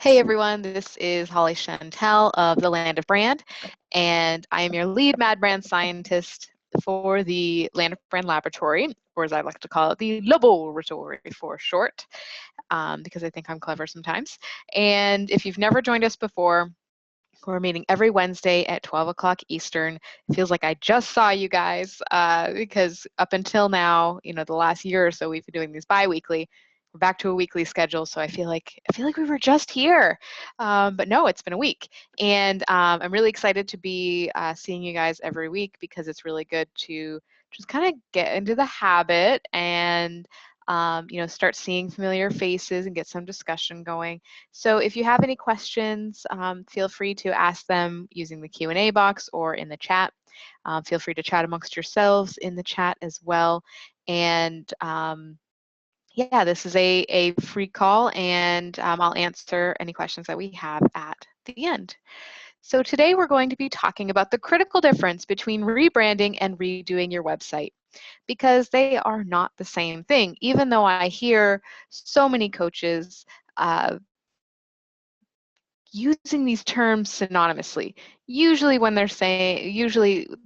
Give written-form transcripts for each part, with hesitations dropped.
Hey everyone, this is Holly Chantal of the Land of Brand, and I am your lead Mad Brand scientist for the Land of Brand Laboratory, or as I like to call it, the LOBoratory for short, because I think I'm clever sometimes. And if you've never joined us before, we're meeting every Wednesday at 12 o'clock Eastern. It feels like I just saw you guys because up until now, the last year or so, we've been doing these bi-weekly. We're back to a weekly schedule, so I feel like we were just here, but no, it's been a week, and I'm really excited to be seeing you guys every week because it's really good to just kind of get into the habit and start seeing familiar faces and get some discussion going. So if you have any questions, feel free to ask them using the Q&A box or in the chat. Feel free to chat amongst yourselves in the chat as well. And yeah, this is a free call, and I'll answer any questions that we have at the end. So today we're going to be talking about the critical difference between rebranding and redoing your website, because they are not the same thing, even though I hear so many coaches using these terms synonymously. Usually when they're saying,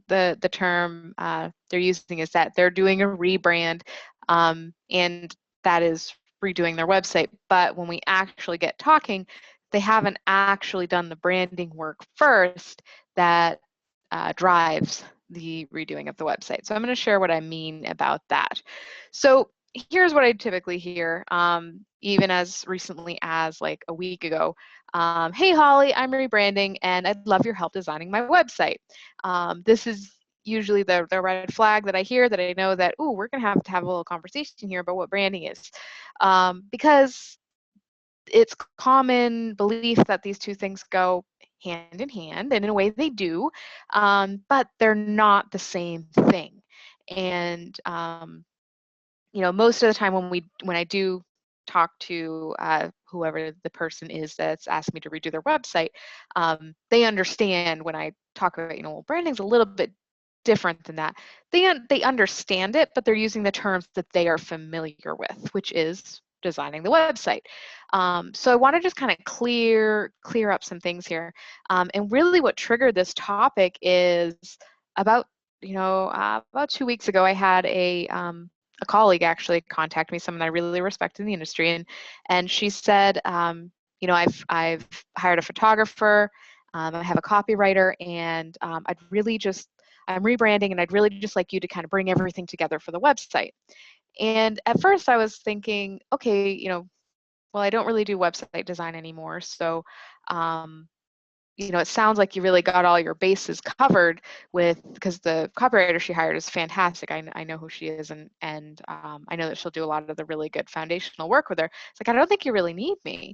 the term they're using is that they're doing a rebrand, and that is redoing their website. But when we actually get talking, they haven't actually done the branding work first that drives the redoing of the website. So I'm going to share what I mean about that. So here's what I typically hear, even as recently as like a week ago. Hey Holly, I'm rebranding and I'd love your help designing my website. This is usually the red flag that I hear, that I know that, oh, we're going to have a little conversation here about what branding is. Because it's common belief that these two things go hand in hand, and in a way they do, but they're not the same thing. And most of the time when I do talk to whoever the person is that's asked me to redo their website, they understand when I talk about, well, branding's a little bit different than that. They understand it, but they're using the terms that they are familiar with, which is designing the website. So I want to just kind of clear up some things here. And really what triggered this topic is about 2 weeks ago, I had a colleague actually contact me, someone I really respect in the industry, and she said, I've hired a photographer, I have a copywriter, and I'm rebranding, and I'd really just like you to kind of bring everything together for the website. And at first I was thinking, okay, well, I don't really do website design anymore, so it sounds like you really got all your bases covered because the copywriter she hired is fantastic. I know who she is, and I know that she'll do a lot of the really good foundational work with her. It's like, I don't think you really need me.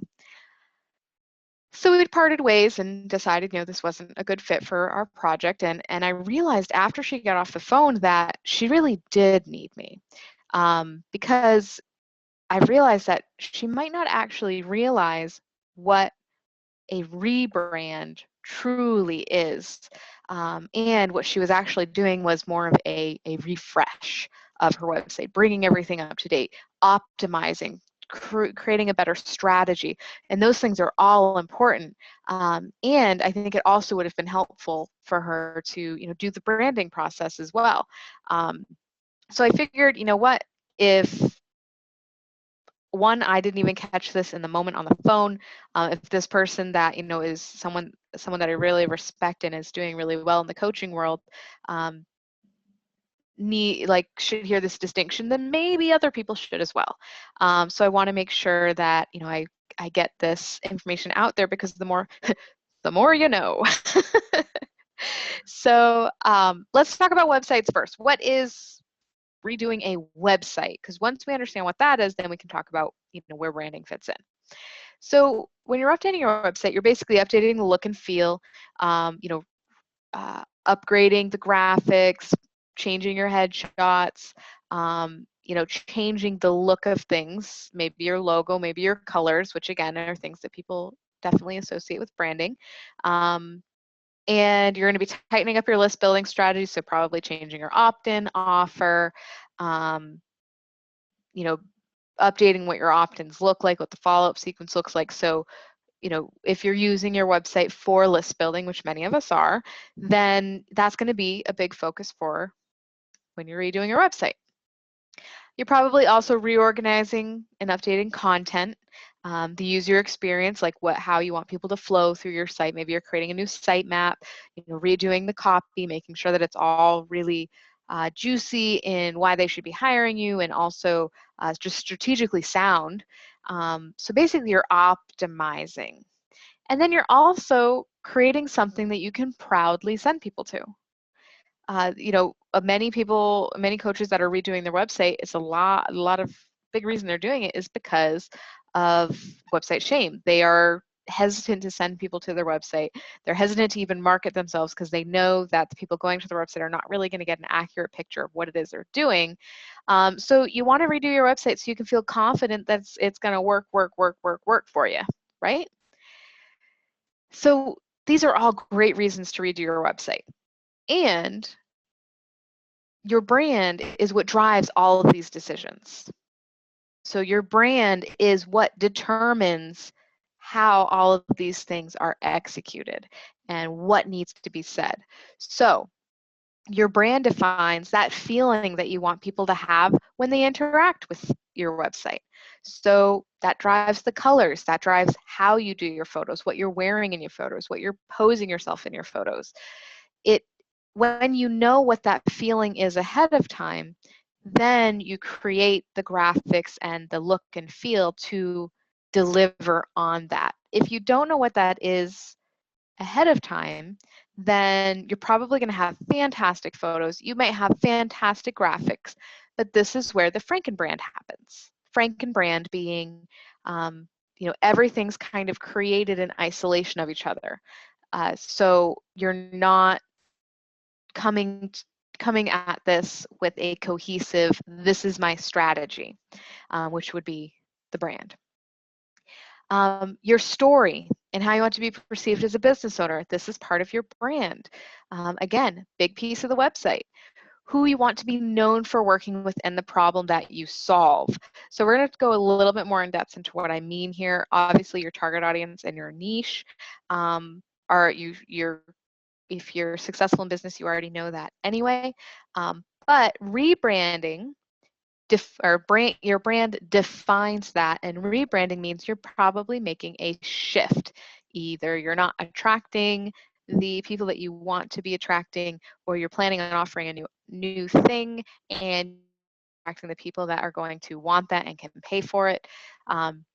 So we parted ways and decided, this wasn't a good fit for our project. And I realized after she got off the phone that she really did need me, because I realized that she might not actually realize what a rebrand truly is. And what she was actually doing was more of a refresh of her website, bringing everything up to date, optimizing, creating a better strategy. And those things are all important. And I think it also would have been helpful for her to, do the branding process as well. So I figured, what, if one, I didn't even catch this in the moment on the phone. If this person that, is someone that I really respect and is doing really well in the coaching world, should hear this distinction, then maybe other people should as well. So I want to make sure that, I get this information out there, because the more the more you know. So let's talk about websites first. What is redoing a website? Because once we understand what that is, then we can talk about where branding fits in. So when you're updating your website, you're basically updating the look and feel, upgrading the graphics, changing your headshots, changing the look of things, maybe your logo, maybe your colors, which again are things that people definitely associate with branding. And you're going to be tightening up your list building strategy, so probably changing your opt-in offer, updating what your opt-ins look like, what the follow-up sequence looks like. So if you're using your website for list building, which many of us are, then that's going to be a big focus for when you're redoing your website. You're probably also reorganizing and updating content, the user experience, like how you want people to flow through your site. Maybe you're creating a new site map, redoing the copy, making sure that it's all really juicy in why they should be hiring you, and also just strategically sound. So basically you're optimizing. And then you're also creating something that you can proudly send people to. Many coaches that are redoing their website, it's a lot of big reason they're doing it is because of website shame. They are hesitant to send people to their website. They're hesitant to even market themselves because they know that the people going to their website are not really going to get an accurate picture of what it is they're doing. So you want to redo your website so you can feel confident that it's going to work for you, right? So these are all great reasons to redo your website. And your brand is what drives all of these decisions. So your brand is what determines how all of these things are executed and what needs to be said. So your brand defines that feeling that you want people to have when they interact with your website. So that drives the colors, that drives how you do your photos, what you're wearing in your photos, what you're posing yourself in your photos. When you know what that feeling is ahead of time, then you create the graphics and the look and feel to deliver on that. If you don't know what that is ahead of time, then you're probably going to have fantastic photos. You might have fantastic graphics, but this is where the Frankenbrand happens. Frankenbrand being, everything's kind of created in isolation of each other. So you're not coming at this with a cohesive, this is my strategy, which would be the brand. Your story and how you want to be perceived as a business owner, this is part of your brand. Again, big piece of the website. Who you want to be known for working with and the problem that you solve. So we're going to go a little bit more in depth into what I mean here. Obviously, your target audience and your niche if you're successful in business, you already know that anyway. But rebranding, your brand defines that, and rebranding means you're probably making a shift. Either you're not attracting the people that you want to be attracting, or you're planning on offering a new thing and attracting the people that are going to want that and can pay for it.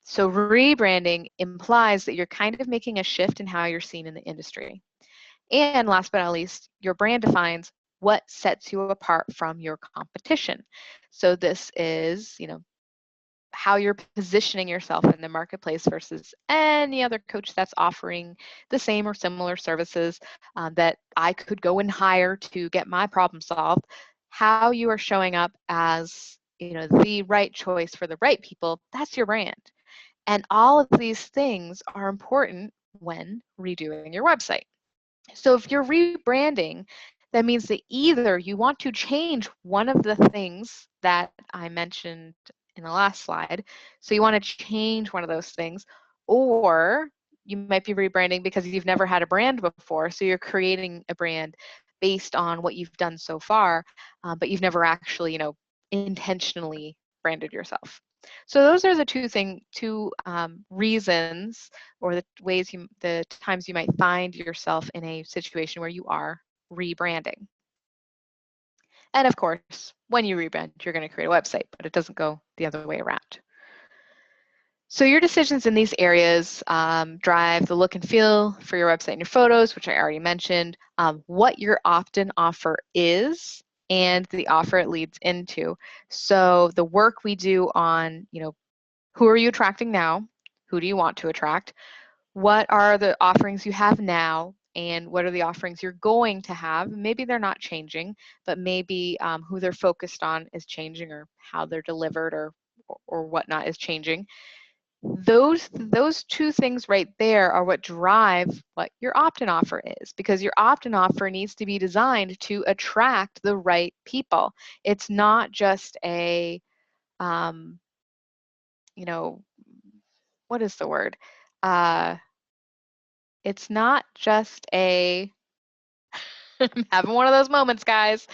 So rebranding implies that you're kind of making a shift in how you're seen in the industry. And last but not least, your brand defines what sets you apart from your competition. So this is, how you're positioning yourself in the marketplace versus any other coach that's offering the same or similar services that I could go and hire to get my problem solved. How you are showing up as, the right choice for the right people, that's your brand. And all of these things are important when redoing your website. So if you're rebranding, that means that either you want to change one of the things that I mentioned in the last slide, so you want to change one of those things, or you might be rebranding because you've never had a brand before, so you're creating a brand based on what you've done so far, but you've never actually, intentionally branded yourself. So those are the two reasons, or the times you might find yourself in a situation where you are rebranding. And of course, when you rebrand, you're going to create a website, but it doesn't go the other way around. So your decisions in these areas drive the look and feel for your website and your photos, which I already mentioned, what your opt-in offer is, and the offer it leads into. So the work we do on, who are you attracting now? Who do you want to attract? What are the offerings you have now? And what are the offerings you're going to have? Maybe they're not changing, but maybe who they're focused on is changing, or how they're delivered or whatnot is changing. Those two things right there are what drive what your opt-in offer is, because your opt-in offer needs to be designed to attract the right people. It's not just a what is the word? It's not just a, I'm having one of those moments, guys.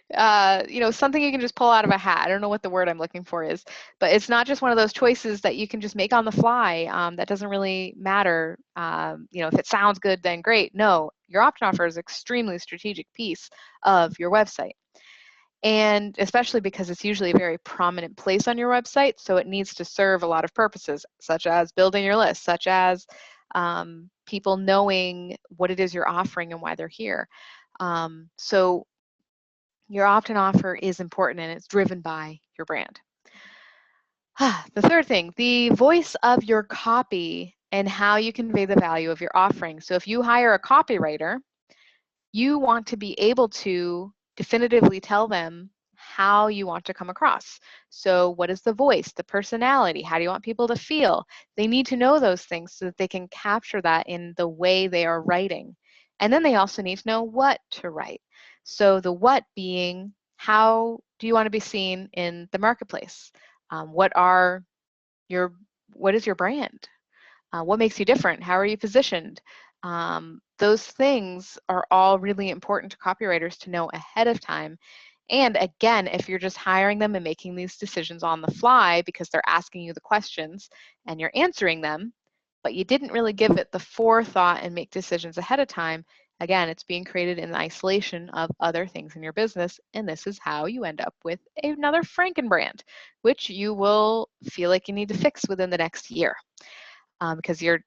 You know, something you can just pull out of a hat. I don't know what the word I'm looking for is, but it's not just one of those choices that you can just make on the fly. That doesn't really matter. You know, if it sounds good, then great. No, your option offer is an extremely strategic piece of your website. And especially because it's usually a very prominent place on your website, so it needs to serve a lot of purposes, such as building your list, such as people knowing what it is you're offering and why they're here. So your opt-in offer is important, and it's driven by your brand. The third thing, the voice of your copy and how you convey the value of your offering. So if you hire a copywriter, you want to be able to definitively tell them how you want to come across. So what is the voice, the personality? How do you want people to feel? They need to know those things so that they can capture that in the way they are writing. And then they also need to know what to write. So the what being, how do you want to be seen in the marketplace? What is your brand? What makes you different? How are you positioned? Those things are all really important to copywriters to know ahead of time. And again, if you're just hiring them and making these decisions on the fly because they're asking you the questions and you're answering them, but you didn't really give it the forethought and make decisions ahead of time, again, it's being created in isolation of other things in your business. And this is how you end up with another Frankenbrand, which you will feel like you need to fix within the next year. Because you're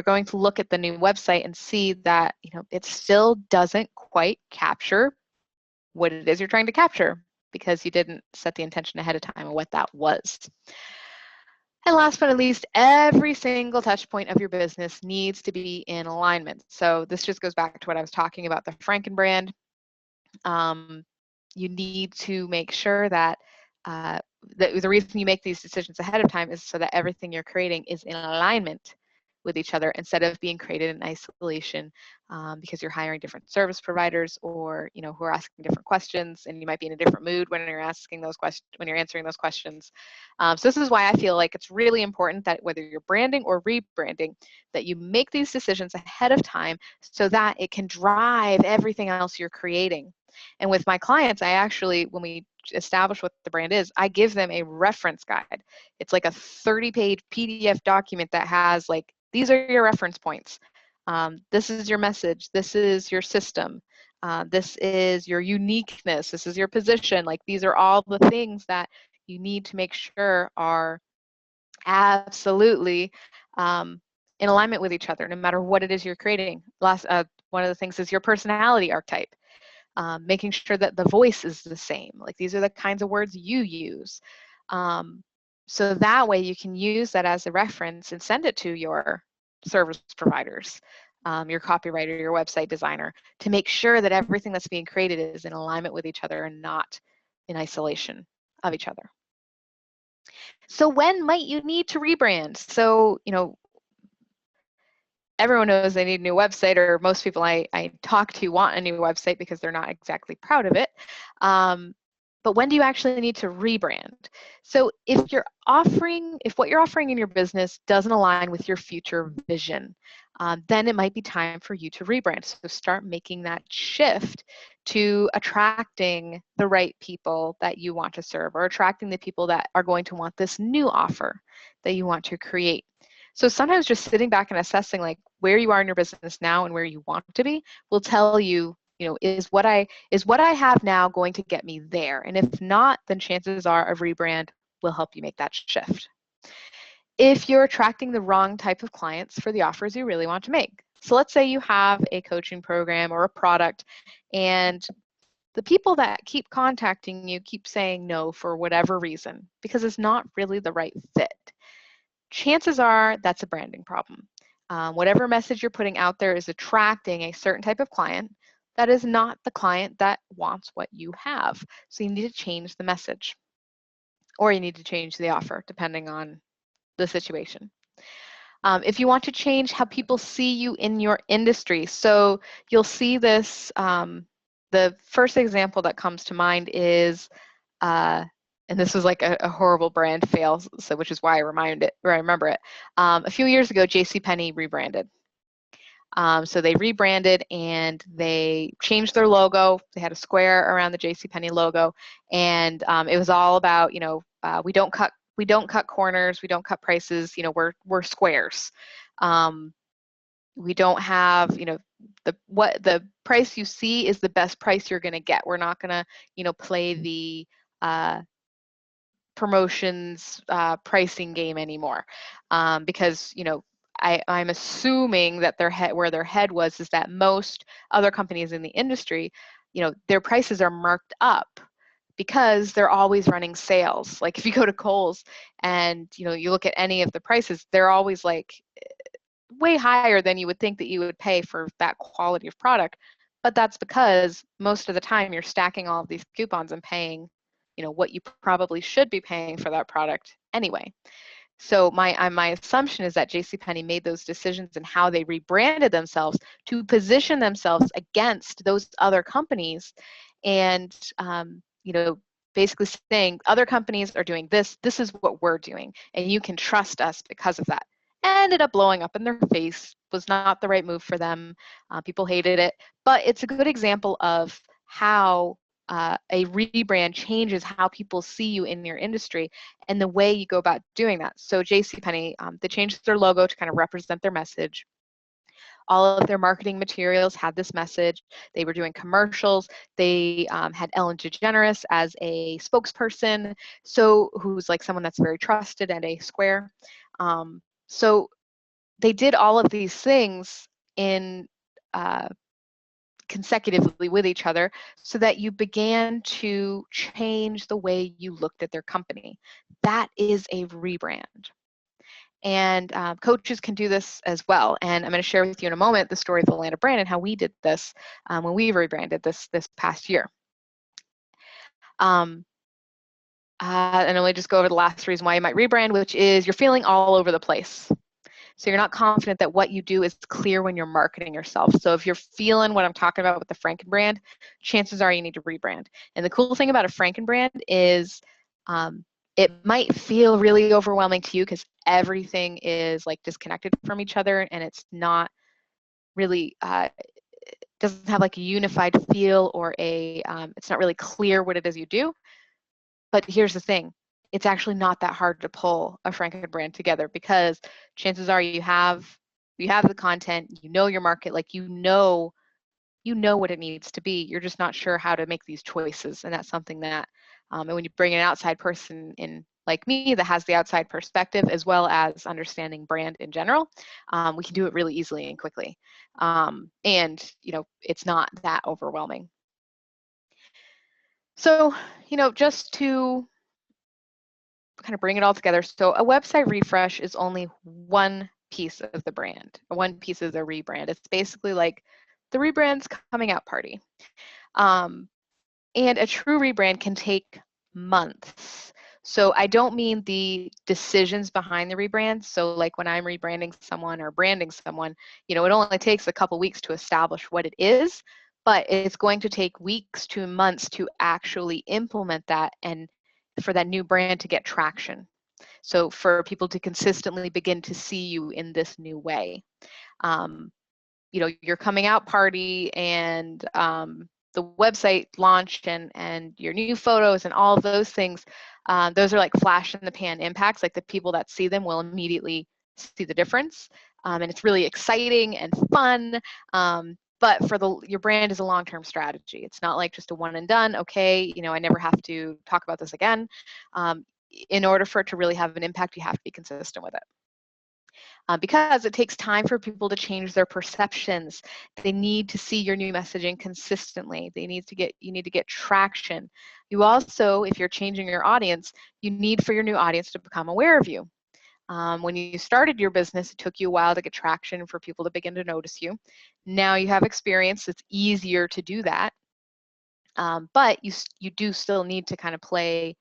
going to look at the new website and see that, you know, it still doesn't quite capture what it is you're trying to capture because you didn't set the intention ahead of time of what that was. And last but not least, every single touch point of your business needs to be in alignment. So this just goes back to what I was talking about, the Frankenbrand. You need to make sure that the reason you make these decisions ahead of time is so that everything you're creating is in alignment with each other instead of being created in isolation because you're hiring different service providers or, you know, who are asking different questions, and you might be in a different mood when you're asking those questions, when you're answering those questions. So this is why I feel like it's really important that whether you're branding or rebranding, that you make these decisions ahead of time so that it can drive everything else you're creating. And with my clients, I actually, when we establish what the brand is, I give them a reference guide. It's like a 30-page PDF document that has like, these are your reference points. This is your message. This is your system. This is your uniqueness. This is your position. Like, these are all the things that you need to make sure are absolutely in alignment with each other, no matter what it is you're creating. One of the things is your personality archetype. Making sure that the voice is the same. Like, these are the kinds of words you use. So that way you can use that as a reference and send it to your service providers, your copywriter, your website designer, to make sure that everything that's being created is in alignment with each other and not in isolation of each other. So when might you need to rebrand? So, you know, everyone knows they need a new website, or most people I talk to want a new website because they're not exactly proud of it. But when do you actually need to rebrand? So if what you're offering in your business doesn't align with your future vision, then it might be time for you to rebrand. So start making that shift to attracting the right people that you want to serve, or attracting the people that are going to want this new offer that you want to create. So sometimes just sitting back and assessing like where you are in your business now and where you want to be will tell you, you know, is what I have now going to get me there? And if not, then chances are a rebrand will help you make that shift. If you're attracting the wrong type of clients for the offers you really want to make. So let's say you have a coaching program or a product, and the people that keep contacting you keep saying no for whatever reason because it's not really the right fit. Chances are that's a branding problem. Whatever message you're putting out there is attracting a certain type of client that is not the client that wants what you have. So you need to change the message, or you need to change the offer depending on the situation. If you want to change how people see you in your industry, so you'll see this, the first example that comes to mind is, and this was like a horrible brand fail, so which is why I remember it. A few years ago, JCPenney rebranded. So they rebranded and they changed their logo. They had a square around the JCPenney logo, and it was all about, we don't cut corners, we don't cut prices. We're squares. We don't have, the price you see is the best price you're going to get. We're not going to, play the promotions pricing game anymore, because I'm assuming that where their head was is that most other companies in the industry, their prices are marked up because they're always running sales. Like if you go to Kohl's and you look at any of the prices, they're always like way higher than you would think that you would pay for that quality of product. But that's because most of the time you're stacking all of these coupons and paying what you probably should be paying for that product anyway. So my assumption is that JCPenney made those decisions and how they rebranded themselves to position themselves against those other companies, and basically saying other companies are doing this. This is what we're doing, and you can trust us because of that. Ended up blowing up in their face. Was not the right move for them. People hated it, but it's a good example of how a rebrand changes how people see you in your industry and the way you go about doing that. So JCPenney, they changed their logo to kind of represent their message. All of their marketing materials had this message. They were doing commercials. They had Ellen DeGeneres as a spokesperson, so who's like someone that's very trusted at a Square. So they did all of these things in consecutively with each other, so that you began to change the way you looked at their company. That is a rebrand. And coaches can do this as well. And I'm going to share with you in a moment the story of the Land of Brand and how we did this when we rebranded this past year. And I'll just go over the last reason why you might rebrand, which is you're feeling all over the place. So you're not confident that what you do is clear when you're marketing yourself. So if you're feeling what I'm talking about with the Franken brand, chances are you need to rebrand. And the cool thing about a Franken brand is it might feel really overwhelming to you because everything is like disconnected from each other, and it's not really, doesn't have like a unified feel, or it's not really clear what it is you do. But here's the thing. It's actually not that hard to pull a Franken brand together, because chances are you have the content, your market, like you know what it needs to be. You're just not sure how to make these choices, and that's something that and when you bring an outside person in like me that has the outside perspective as well as understanding brand in general, we can do it really easily and quickly, and it's not that overwhelming. So just to kind of bring it all together. So a website refresh is only one piece of the brand, one piece of the rebrand. It's basically like the rebrand's coming out party. And a true rebrand can take months. So I don't mean the decisions behind the rebrand. So like when I'm rebranding someone or branding someone, it only takes a couple weeks to establish what it is, but it's going to take weeks to months to actually implement that and for that new brand to get traction. So for people to consistently begin to see you in this new way. Your coming out party and the website launched and your new photos and all of those things, those are like flash in the pan impacts. Like the people that see them will immediately see the difference. And it's really exciting and fun. But for your brand is a long-term strategy. It's not like just a one and done. Okay, I never have to talk about this again. In order for it to really have an impact, you have to be consistent with it. Because it takes time for people to change their perceptions. They need to see your new messaging consistently. You need to get traction. You also, if you're changing your audience, you need for your new audience to become aware of you. When you started your business, it took you a while to get traction for people to begin to notice you. Now you have experience, it's easier to do that. But you do still need to kind of play,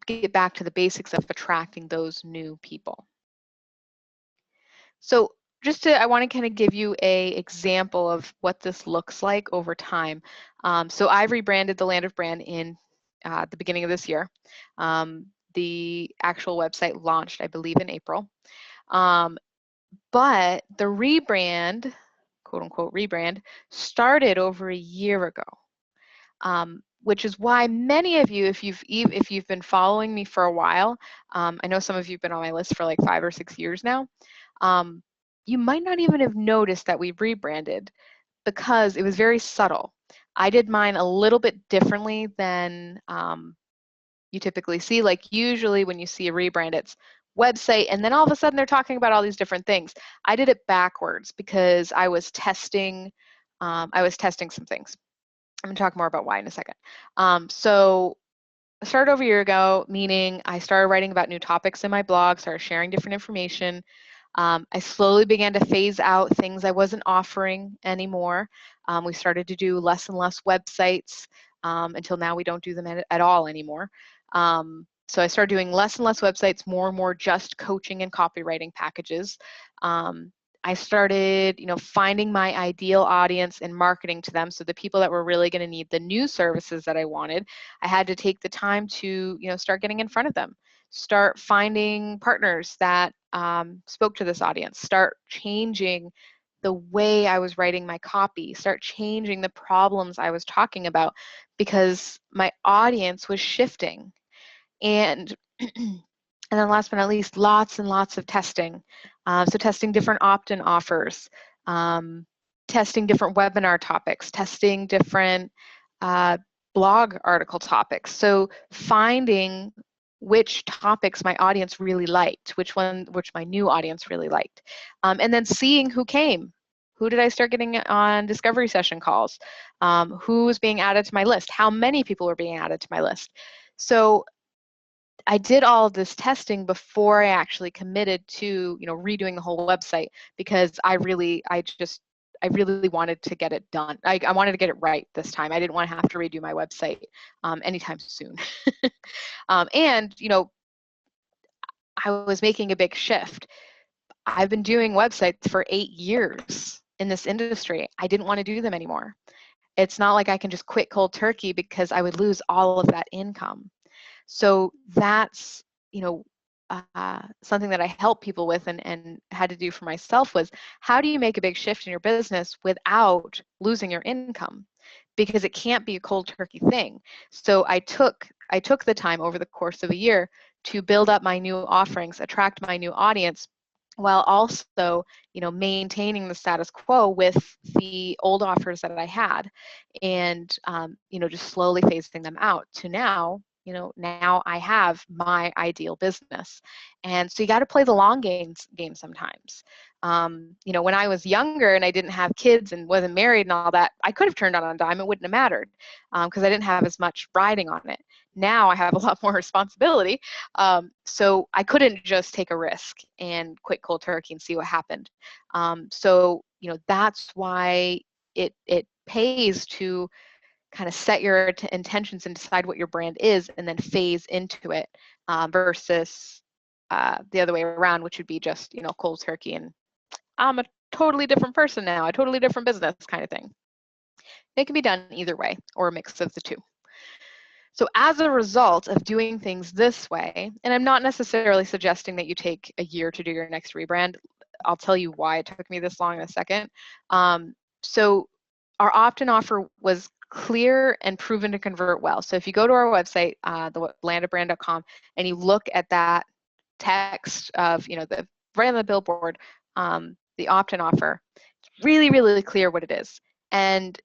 get back to the basics of attracting those new people. So I want to kind of give you an example of what this looks like over time. So I've rebranded the Land of Brand in the beginning of this year. The actual website launched, I believe, in April. But the rebrand, quote unquote rebrand, started over a year ago. Which is why many of you, if you've been following me for a while, I know some of you have been on my list for like 5 or 6 years now, you might not even have noticed that we've rebranded because it was very subtle. I did mine a little bit differently than you typically see. Like usually when you see a rebrand, it's website, and then all of a sudden they're talking about all these different things. I did it backwards because I was testing some things. I'm going to talk more about why in a second. So I started over a year ago, meaning I started writing about new topics in my blog, started sharing different information. I slowly began to phase out things I wasn't offering anymore. We started to do less and less websites until now we don't do them at all anymore. So I started doing less and less websites, more and more just coaching and copywriting packages. I started, finding my ideal audience and marketing to them. So the people that were really going to need the new services that I wanted, I had to take the time to, start getting in front of them, start finding partners that spoke to this audience, start changing the way I was writing my copy, start changing the problems I was talking about because my audience was shifting. And and then last but not least, lots and lots of testing. So testing different opt-in offers, testing different webinar topics, testing different blog article topics. So finding which topics my audience really liked, which my new audience really liked. And then seeing who came. Who did I start getting on discovery session calls? Who was being added to my list? How many people were being added to my list? So I did all of this testing before I actually committed to, redoing the whole website because I really wanted to get it done. I wanted to get it right this time. I didn't want to have to redo my website anytime soon. And, I was making a big shift. I've been doing websites for 8 years in this industry. I didn't want to do them anymore. It's not like I can just quit cold turkey because I would lose all of that income. So that's, something that I help people with and had to do for myself was, how do you make a big shift in your business without losing your income? Because it can't be a cold turkey thing. So I took the time over the course of a year to build up my new offerings, attract my new audience, while also, maintaining the status quo with the old offers that I had, and just slowly phasing them out to now. Now I have my ideal business. And so you got to play the long game sometimes. When I was younger and I didn't have kids and wasn't married and all that, I could have turned on a dime. It wouldn't have mattered because I didn't have as much riding on it. Now I have a lot more responsibility. So I couldn't just take a risk and quit cold turkey and see what happened. So, that's why it pays to kind of set your intentions and decide what your brand is and then phase into it versus the other way around, which would be just, cold turkey and I'm a totally different person now, a totally different business kind of thing. It can be done either way or a mix of the two. So as a result of doing things this way, and I'm not necessarily suggesting that you take a year to do your next rebrand. I'll tell you why it took me this long in a second. So our opt-in offer was clear and proven to convert well. So if you go to our website, landofbrand.com, and you look at that text of, the right on the billboard, the opt-in offer, it's really, really clear what it is. And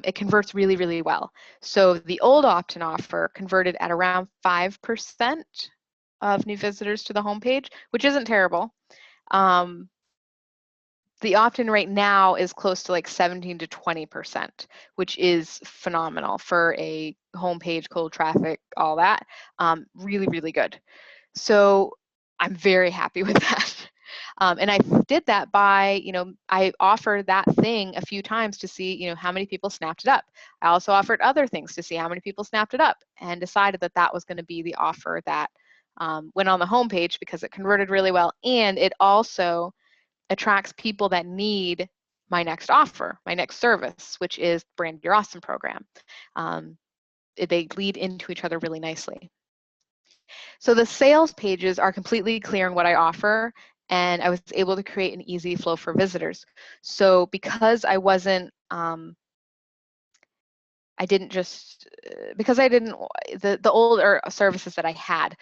it converts really, really well. So the old opt-in offer converted at around 5% of new visitors to the homepage, which isn't terrible. The opt-in right now is close to like 17 to 20%, which is phenomenal for a homepage, cold traffic, all that. Really, really good. So I'm very happy with that. And I did that by, I offered that thing a few times to see, how many people snapped it up. I also offered other things to see how many people snapped it up and decided that that was going to be the offer that went on the homepage because it converted really well. And it also attracts people that need my next offer, my next service, which is Brand Your Awesome program. They lead into each other really nicely. So the sales pages are completely clear on what I offer, and I was able to create an easy flow for visitors. So because I wasn't, I didn't just, because I didn't, the older services that I had,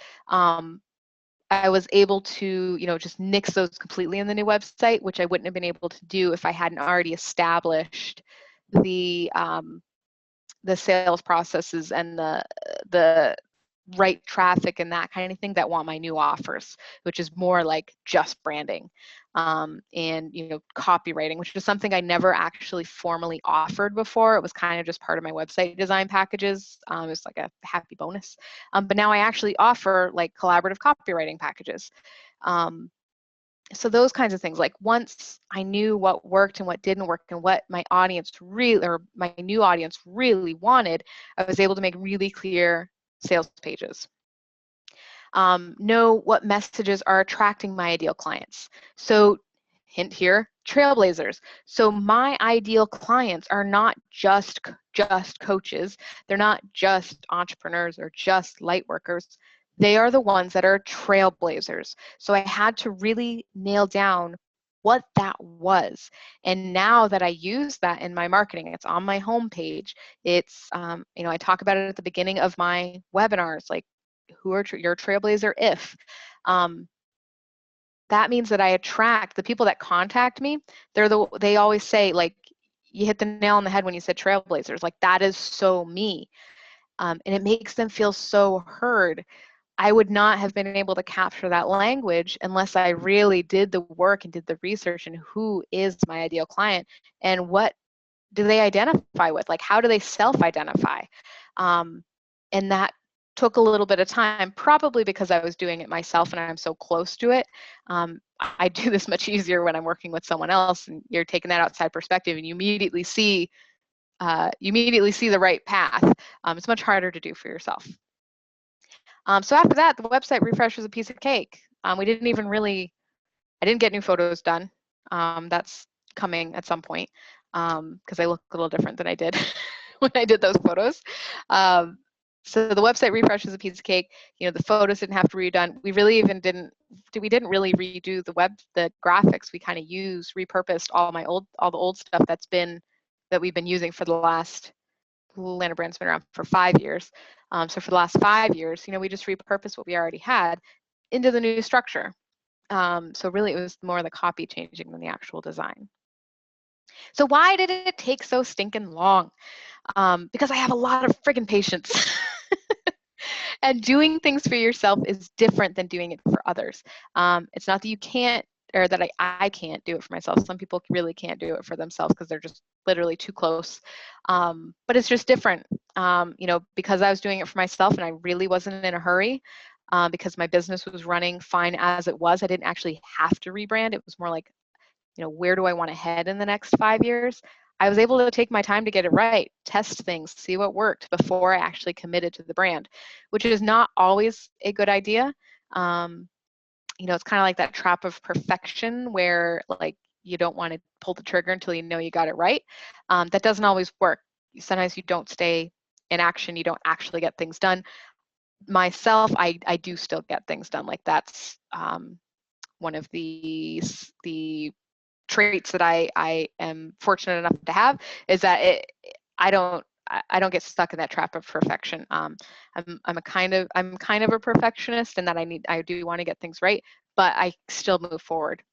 I was able to, just nix those completely in the new website, which I wouldn't have been able to do if I hadn't already established the sales processes and the right traffic and that kind of thing that want my new offers, which is more like just branding, and copywriting, which is something I never actually formally offered before. It was kind of just part of my website design packages. It's like a happy bonus, but now I actually offer like collaborative copywriting packages. So those kinds of things, like once I knew what worked and what didn't work and what my audience really, or my new audience really wanted, I was able to make really clear sales pages. Know what messages are attracting my ideal clients. So hint here, trailblazers. So my ideal clients are not just coaches. They're not just entrepreneurs or just light workers. They are the ones that are trailblazers. So I had to really nail down what that was. And now that I use that in my marketing, it's on my homepage. It's, I talk about it at the beginning of my webinars, like who are your trailblazer if. That means that I attract the people that contact me. They always say, like, you hit the nail on the head when you said trailblazers. Like, that is so me. And it makes them feel so heard. I would not have been able to capture that language unless I really did the work and did the research and who is my ideal client and what do they identify with? Like, how do they self-identify? And that took a little bit of time, probably because I was doing it myself and I'm so close to it. I do this much easier when I'm working with someone else and you're taking that outside perspective and you immediately see the right path. It's much harder to do for yourself. So after that, the website refresh was a piece of cake. I didn't get new photos done. That's coming at some point because I look a little different than I did when I did those photos. So the website refresh was a piece of cake. The photos didn't have to be redone. We didn't really redo the graphics. We kind of repurposed all the old stuff that we've been using for the last, LOBoratory's been around for 5 years. So for the last 5 years, we just repurposed what we already had into the new structure. So really it was more the copy changing than the actual design. So why did it take so stinking long? Because I have a lot of friggin' patience. And doing things for yourself is different than doing it for others. It's not that you can't, or that I can't do it for myself. Some people really can't do it for themselves because they're just literally too close. But it's just different. Because I was doing it for myself and I really wasn't in a hurry, because my business was running fine as it was. I didn't actually have to rebrand. It was more like, where do I want to head in the next 5 years? I was able to take my time to get it right, test things, see what worked before I actually committed to the brand, which is not always a good idea. It's kind of like that trap of perfection where, like, you don't want to pull the trigger until you know you got it right. That doesn't always work. Sometimes you don't stay in action. You don't actually get things done. Myself, I do still get things done. Like, that's one of the traits that I am fortunate enough to have, is that I don't get stuck in that trap of perfection. I'm kind of a perfectionist in that I do want to get things right, but I still move forward.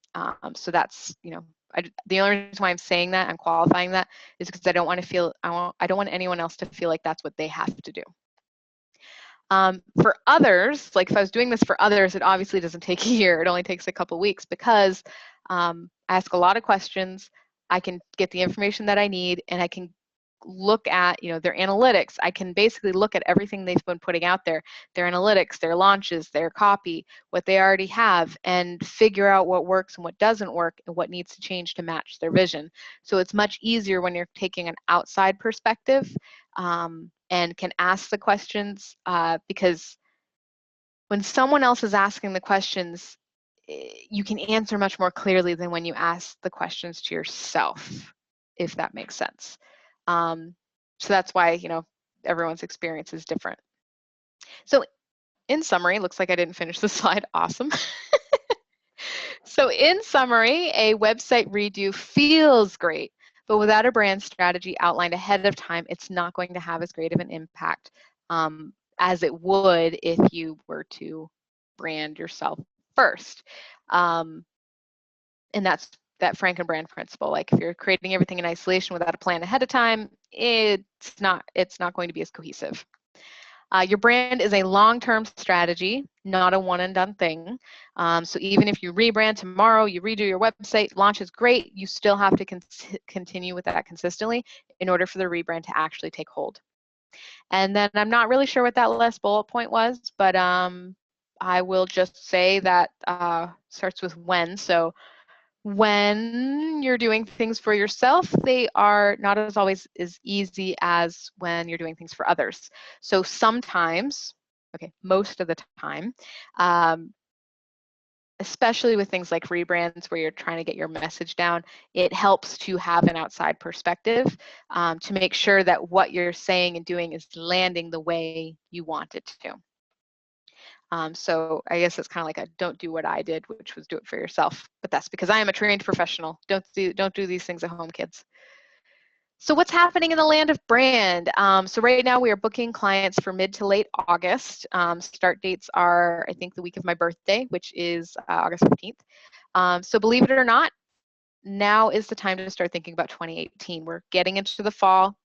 So that's, the only reason why I'm saying that, I'm qualifying that, is because I don't want anyone else to feel like that's what they have to do. For others, like if I was doing this for others, it obviously doesn't take a year. It only takes a couple weeks because I ask a lot of questions. I can get the information that I need, and I can look at, their analytics. I can basically look at everything they've been putting out there, their analytics, their launches, their copy, what they already have, and figure out what works and what doesn't work and what needs to change to match their vision. So it's much easier when you're taking an outside perspective, and can ask the questions, because when someone else is asking the questions, you can answer much more clearly than when you ask the questions to yourself, if that makes sense. So that's why, everyone's experience is different. So in summary, looks like I didn't finish the slide. Awesome. So in summary, a website redo feels great, but without a brand strategy outlined ahead of time, it's not going to have as great of an impact as it would if you were to brand yourself first. And that's that Frankenbrand principle. Like if you're creating everything in isolation without a plan ahead of time, it's not going to be as cohesive. Your brand is a long-term strategy, not a one-and-done thing. So even if you rebrand tomorrow, you redo your website, launch is great, you still have to continue with that consistently in order for the rebrand to actually take hold. And then I'm not really sure what that last bullet point was, but I will just say that starts with when. So when you're doing things for yourself, they are not as always as easy as when you're doing things for others. So sometimes, okay, most of the time, especially with things like rebrands where you're trying to get your message down, it helps to have an outside perspective to make sure that what you're saying and doing is landing the way you want it to. So I guess it's kind of like a don't do what I did, which was do it for yourself. But that's because I am a trained professional. Don't do these things at home, kids. So what's happening in the land of brand? So right now we are booking clients for mid to late August. Start dates are, I think, the week of my birthday, which is August 15th. So believe it or not, now is the time to start thinking about 2018. We're getting into the fall.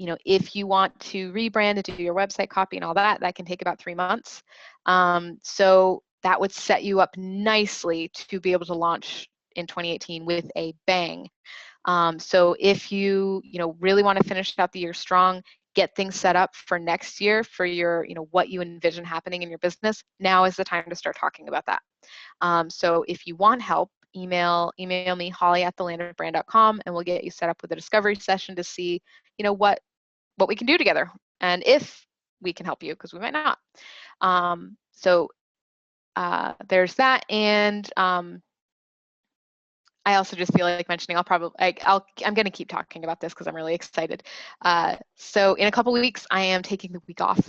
You know, if you want to rebrand and do your website copy and all that, that can take about 3 months. So that would set you up nicely to be able to launch in 2018 with a bang. So if you really want to finish out the year strong, get things set up for next year for your, what you envision happening in your business, now is the time to start talking about that. So if you want help, email me, holly@thelandofbrand.com, and we'll get you set up with a discovery session to see, what we can do together and if we can help you, because we might not. So there's that. And I also just feel like mentioning, I'm going to keep talking about this because I'm really excited. So in a couple of weeks, I am taking the week off.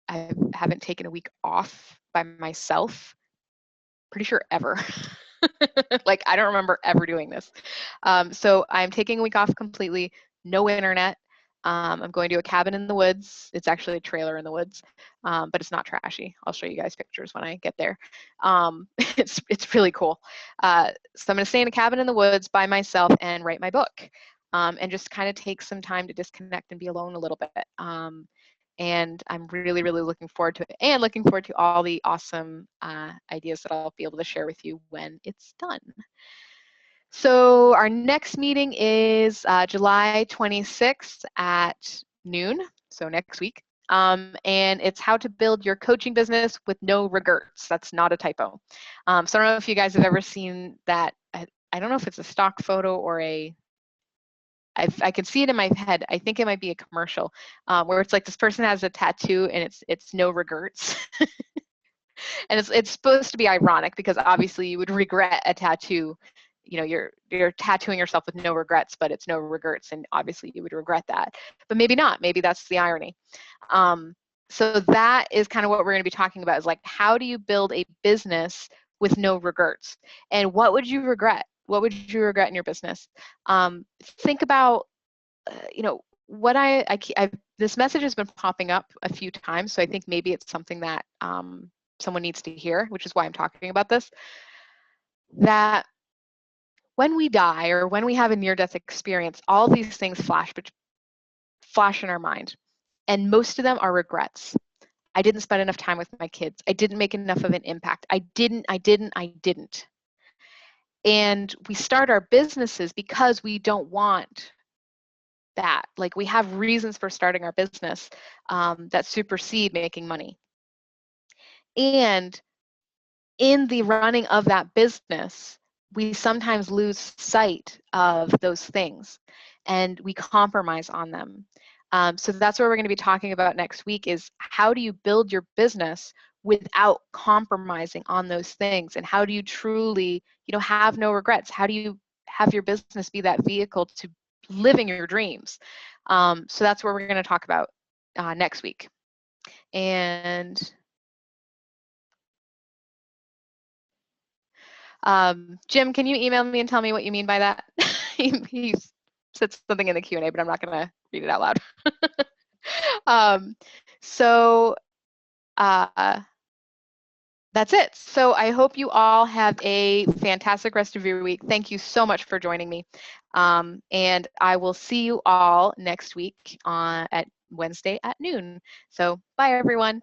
I haven't taken a week off by myself, pretty sure ever. Like, I don't remember ever doing this. So I'm taking a week off completely, no internet. I'm going to a cabin in the woods. It's actually a trailer in the woods, but it's not trashy. I'll show you guys pictures when I get there. It's really cool. So I'm going to stay in a cabin in the woods by myself and write my book, and just kind of take some time to disconnect and be alone a little bit. And I'm really, really looking forward to it, and looking forward to all the awesome ideas that I'll be able to share with you when it's done. So our next meeting is July 26th at noon, so next week. And it's how to build your coaching business with no regrets. That's not a typo. So I don't know if you guys have ever seen that. I don't know if it's a stock photo or I can see it in my head. I think it might be a commercial where it's like this person has a tattoo and it's no regrets. And it's supposed to be ironic because obviously you would regret a tattoo. You're tattooing yourself with no regrets, but it's no regrets, and obviously you would regret that. But maybe not. Maybe that's the irony. So that is kind of what we're going to be talking about, is like, how do you build a business with no regrets? And what would you regret? What would you regret in your business? Think about, what this message has been popping up a few times, so I think maybe it's something that someone needs to hear, which is why I'm talking about this. That when we die or when we have a near-death experience, all these things flash in our mind, and most of them are regrets. I didn't spend enough time with my kids. I didn't make enough of an impact. I didn't. And we start our businesses because we don't want that. Like, we have reasons for starting our business that supersede making money. And in the running of that business, we sometimes lose sight of those things and we compromise on them. So that's what we're going to be talking about next week, is how do you build your business without compromising on those things? And how do you truly, have no regrets? How do you have your business be that vehicle to living your dreams? So that's what we're going to talk about next week. And Jim, can you email me and tell me what you mean by that? He said something in the Q&A, but I'm not going to read it out loud. So that's it. So I hope you all have a fantastic rest of your week. Thank you so much for joining me. And I will see you all next week at Wednesday at noon. So bye, everyone.